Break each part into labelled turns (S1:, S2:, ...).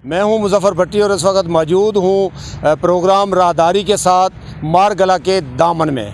S1: मैं हूं मुजफ्फर भट्टी और इस वक्त मौजूद हूं प्रोग्राम राहदारी के साथ मारगला के दामन में।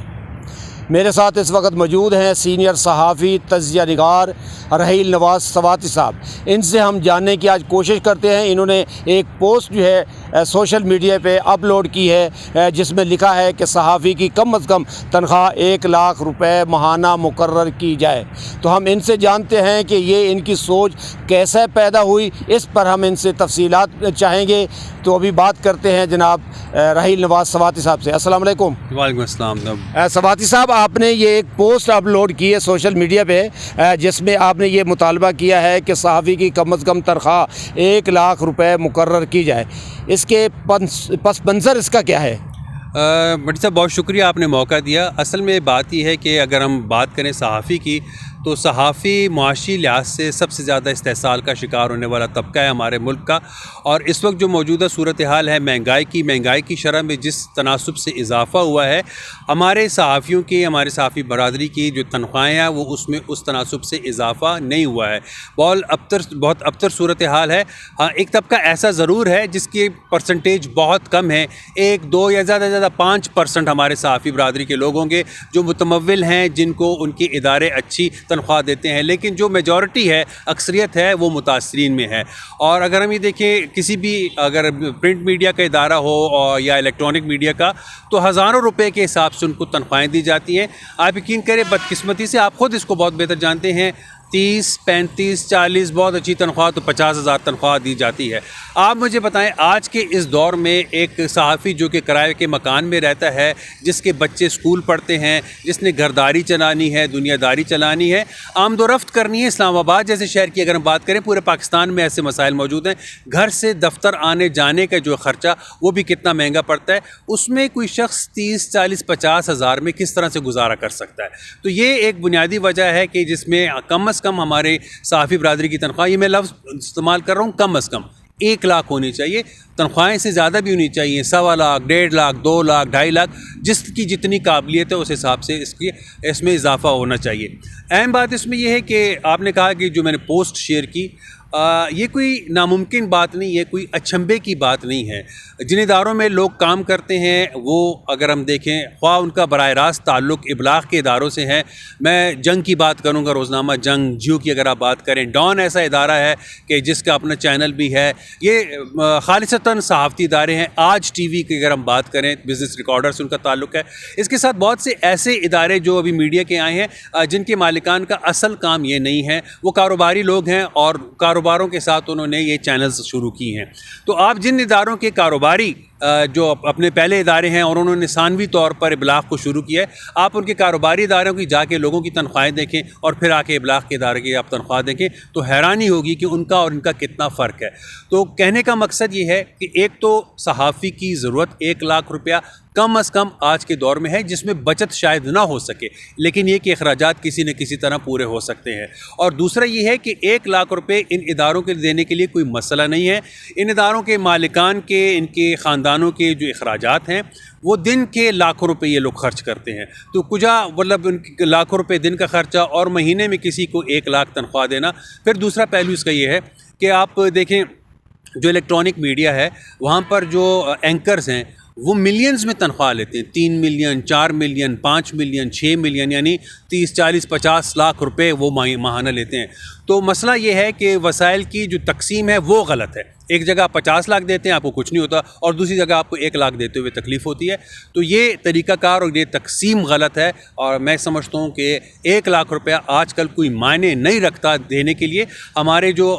S1: मेरे साथ इस वक्त मौजूद हैं सीनियर सहाफ़ी तज़किया निगार रहील नवाज़ सवाती साहब। इनसे हम जानने की आज कोशिश करते हैं। इन्होंने एक पोस्ट जो है सोशल मीडिया पे अपलोड की है जिसमें लिखा है कि सहाफ़ी की कम अज़ कम तनख्वाह 1 लाख रुपए माहाना मुकर्रर की जाए। तो हम इनसे जानते हैं कि ये इनकी सोच कैसे पैदा हुई, इस पर हम इनसे तफसीलात चाहेंगे। तो अभी बात करते हैं जनाब रहील नवाज़ सवाती साहब से। अस्सलाम वालेकुम।
S2: वालेकुम अस्सलाम।
S1: सवाती साहब, आपने ये एक पोस्ट अपलोड की है सोशल मीडिया पे जिसमें आपने ये मुतालबा किया है कि सहाफ़ी की कम अज़ कम तनख्वाह 1 लाख रुपए मुकर्रर की जाए। इसके पस मंज़र इसका क्या है?
S2: भट्टी साहब, बहुत शुक्रिया, आपने मौका दिया। असल में बात यह है कि अगर हम बात करें सहाफ़ी की, तो सहाफ़ी मुआशी लिहाज से सबसे ज़्यादा इस्तेहसाल का शिकार होने वाला तबका है हमारे मुल्क का। और इस वक्त जो मौजूदा सूरत हाल है महंगाई की शरह में जिस तनासब से इजाफ़ा हुआ है, हमारे सहाफ़ियों की, हमारे सहाफ़ी बरादरी की जो तनख्वाहें हैं वो उसमें उस तनासब से इजाफ़ा नहीं हुआ है। बहुत अबतर सूरत हाल है। हाँ, एक तबका ऐसा ज़रूर है जिसकी परसेंटेज बहुत कम है, 1, 2 या ज़्यादा से ज़्यादा 5% हमारे सहाफ़ी बरादरी के लोग होंगे जो मुतमव्विल हैं, जिनको उनके इदारे अच्छी तनख्वाह देते हैं। लेकिन जो मेजॉरिटी है, अक्सरियत है, वो मुतासरीन में है। और अगर हम ये देखें, किसी भी अगर प्रिंट मीडिया का इदारा हो और या इलेक्ट्रॉनिक मीडिया का, तो हज़ारों रुपए के हिसाब से उनको तनख्वाहें दी जाती हैं। आप यकीन करें, बदकिस्मती से आप ख़ुद इसको बहुत बेहतर जानते हैं, 30, 35, 40 बहुत अच्छी तनख्वाह तो 50,000 तनख्वाह दी जाती है। आप मुझे बताएं, आज के इस दौर में एक सहाफ़ी जो कि किराए के मकान में रहता है, जिसके बच्चे स्कूल पढ़ते हैं, जिसने घरदारी चलानी है, दुनियादारी चलानी है, आमदोरफ्त करनी है, इस्लामाबाद जैसे शहर की अगर हम बात करें, पूरे पाकिस्तान में ऐसे मसाइल मौजूद हैं। घर से दफ्तर आने जाने का जो ख़र्चा वो भी कितना महंगा पड़ता है, उसमें कोई शख्स 30, 40, 50 हज़ार में किस तरह से गुजारा कर सकता है। तो ये एक बुनियादी वजह है कि जिसमें कम कम हमारे सहाफ़ी बरादरी की तनख्वाह, ये मैं लफ्ज़ इस्तेमाल कर रहा हूँ, कम अज़ कम 1 लाख होनी चाहिए। तनख्वाहें से ज़्यादा भी होनी चाहिए, 1.25 लाख, 1.5 लाख, 2 लाख, 2.5 लाख, जिसकी जितनी काबिलियत है उस हिसाब से इसमें इजाफ़ा होना चाहिए। अहम बात इसमें यह है कि आपने कहा कि जो मैंने पोस्ट शेयर की, ये कोई नामुमकिन बात नहीं है, कोई अचंभे की बात नहीं है। जिन इदारों में लोग काम करते हैं वो अगर हम देखें, ख्वाह उनका बराह रास्त ताल्लुक़ इबलाग़ के इदारों से है। मैं जंग की बात करूँगा, रोज़नामा जंग, जियो की अगर आप बात करें, डॉन ऐसा इदारा है कि जिसका अपना चैनल भी है। ये खालिसतन सहाफ़ती इदारे हैं। आज टीवी की अगर हम बात करें, बिज़नेस रिकॉर्डर से उनका ताल्लुक़ है। इसके साथ बहुत से ऐसे इदारे जो अभी मीडिया के आए हैं, जिनके मालिकान का असल काम ये नहीं है, वो कारोबारी लोग हैं और कारोबारों के साथ उन्होंने ये चैनल्स शुरू की हैं। तो आप जिन इदारों के कारोबारी जो अपने पहले इदारे हैं और उन्होंने सानवी तौर पर इबलाग़ को शुरू किया है, आप उनके कारोबारी इदारों की जाके लोगों की तनख्वाहें देखें और फिर आके इबलाग़ के इदारे की आप तनख्वाह देखें, तो हैरानी होगी कि उनका और इनका कितना फ़र्क है। तो कहने का मकसद ये है कि एक तो सहाफ़ी की ज़रूरत 1 लाख रुपया कम अज़ कम आज के दौर में है, जिसमें बचत शायद ना हो सके, लेकिन ये कि अखराजात किसी न किसी तरह पूरे हो सकते हैं। और दूसरा ये है कि 1 लाख रुपए इन इदारों के देने के लिए कोई मसला नहीं है। इन इदारों के मालिकान के, इनके ख़ानदानों के जो अखराजात हैं, वो दिन के लाखों रुपए ये लोग खर्च करते हैं। तो कुजा मतलब उनके लाखों रुपए दिन का खर्चा और महीने में किसी को 1 लाख तनख्वाह देना। फिर दूसरा पहलू इसका ये है कि आप देखें, जो इलेक्ट्रॉनिक मीडिया है, वहाँ पर जो एंकर्स हैं वो मिलियंस में तनख्वाह लेते हैं, 3 मिलियन, 4 मिलियन, 5 मिलियन, 6 मिलियन, यानी 30, 40, 50 लाख रुपए वो माहाना लेते हैं। तो मसला ये है कि वसाइल की जो तकसीम है वो गलत है। एक जगह आप 50 लाख देते हैं, आपको कुछ नहीं होता, और दूसरी जगह आपको 1 लाख देते हुए तकलीफ़ होती है। तो ये तरीक़ाकार और ये तकसीम गलत है। और मैं समझता हूँ कि 1 लाख रुपया आजकल कोई मायने नहीं रखता देने के लिए। हमारे जो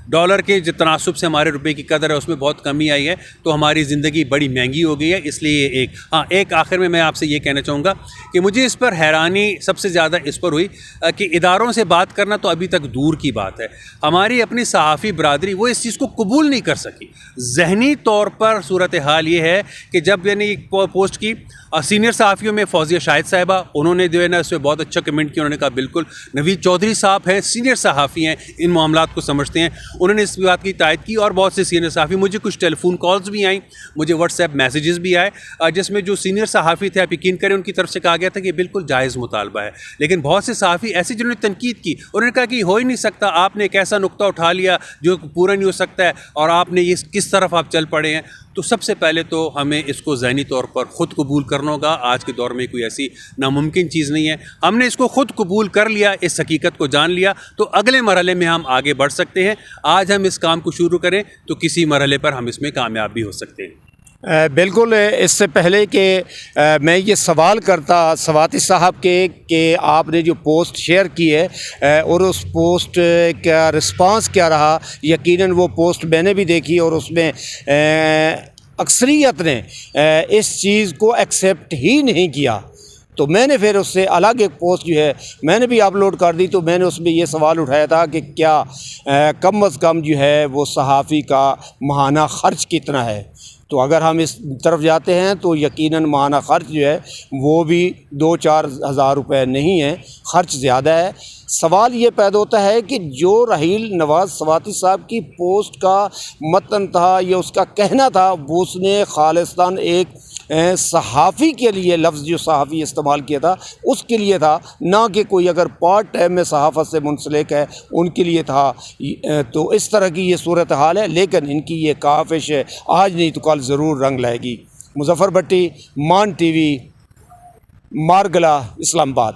S2: डॉलर के जो तनासब से हमारे रुपए की कदर है उसमें बहुत कमी आई है, तो हमारी ज़िंदगी बड़ी महंगी हो गई है। इसलिए एक आखिर में मैं आपसे ये कहना चाहूँगा कि मुझे इस पर हैरानी सबसे ज़्यादा इस पर हुई कि इदारों से बात करना तो अभी तक दूर की बात है, हमारी अपनी सहाफ़ी बरादरी वो इस चीज़ को कबूल नहीं कर सकी। ज़हनी तौर पर सूरत हाल ये है कि जब मैंने एक पोस्ट की سینئر صحافیوں میں فوزیہ شاہد صاحبہ، انہوں نے جو ہے نا اس پہ بہت اچھا کمنٹ کیا. انہوں نے کہا بالکل. نوید چودھری صاحب ہیں، سینئر صحافی ہیں، ان معاملات کو سمجھتے ہیں، انہوں نے اس بات کی تائید کی. اور بہت سے سینئر صحافی، مجھے کچھ ٹیلی فون کالز بھی آئیں، مجھے واٹس ایپ میسیجز بھی آئے جس میں جو سینئر صحافی تھے، آپ یقین کریں، ان کی طرف سے کہا گیا تھا کہ یہ بالکل جائز مطالبہ ہے. لیکن بہت سے صحافی ایسے جنہوں نے تنقید کی، انہوں نے کہا کہ یہ ہو ہی نہیں سکتا، آپ نے ایک ایسا نقطہ اٹھا لیا جو پورا نہیں ہو سکتا ہے، اور آپ نے یہ کس طرف آپ چل پڑے ہیں. تو سب سے پہلے تو ہمیں اس کو ذہنی طور پر خود قبول کرنا ہوگا. آج کے دور میں کوئی ایسی ناممکن چیز نہیں ہے. ہم نے اس کو خود قبول کر لیا، اس حقیقت کو جان لیا، تو اگلے مرحلے میں ہم آگے بڑھ سکتے ہیں. آج ہم اس کام کو شروع کریں تو کسی مرحلے پر ہم اس میں کامیاب بھی ہو سکتے ہیں.
S1: بالکل. اس سے پہلے کہ میں یہ سوال کرتا سواتی صاحب کے کہ آپ نے جو پوسٹ شیئر کی ہے اور اس پوسٹ کا رسپانس کیا رہا. یقیناً وہ پوسٹ میں نے بھی دیکھی اور اس میں اکثریت نے اس چیز کو ایکسیپٹ ہی نہیں کیا. تو میں نے پھر اس سے الگ ایک پوسٹ جو ہے میں نے بھی اپلوڈ کر دی. تو میں نے اس میں یہ سوال اٹھایا تھا کہ کیا کم از کم جو ہے وہ صحافی کا ماہانہ خرچ کتنا ہے. تو اگر ہم اس طرف جاتے ہیں تو یقیناً ماہانہ خرچ جو ہے وہ بھی 2-4 ہزار روپے نہیں ہے، خرچ زیادہ ہے. سوال یہ پیدا ہوتا ہے کہ جو رحیل نواز سواتی صاحب کی پوسٹ کا متن تھا یا اس کا کہنا تھا، وہ اس نے خالصتاً ایک صحافی کے لیے، لفظ جو صحافی استعمال کیا تھا اس کے لیے تھا، نہ کہ کوئی اگر پارٹ ٹائم میں صحافت سے منسلک ہے ان کے لیے تھا. تو اس طرح کی یہ صورتحال ہے. لیکن ان کی یہ کاوش ہے آج نہیں تو کل ضرور رنگ لائے گی. مظفر بھٹی، مان ٹی وی، مارگلا، اسلام آباد.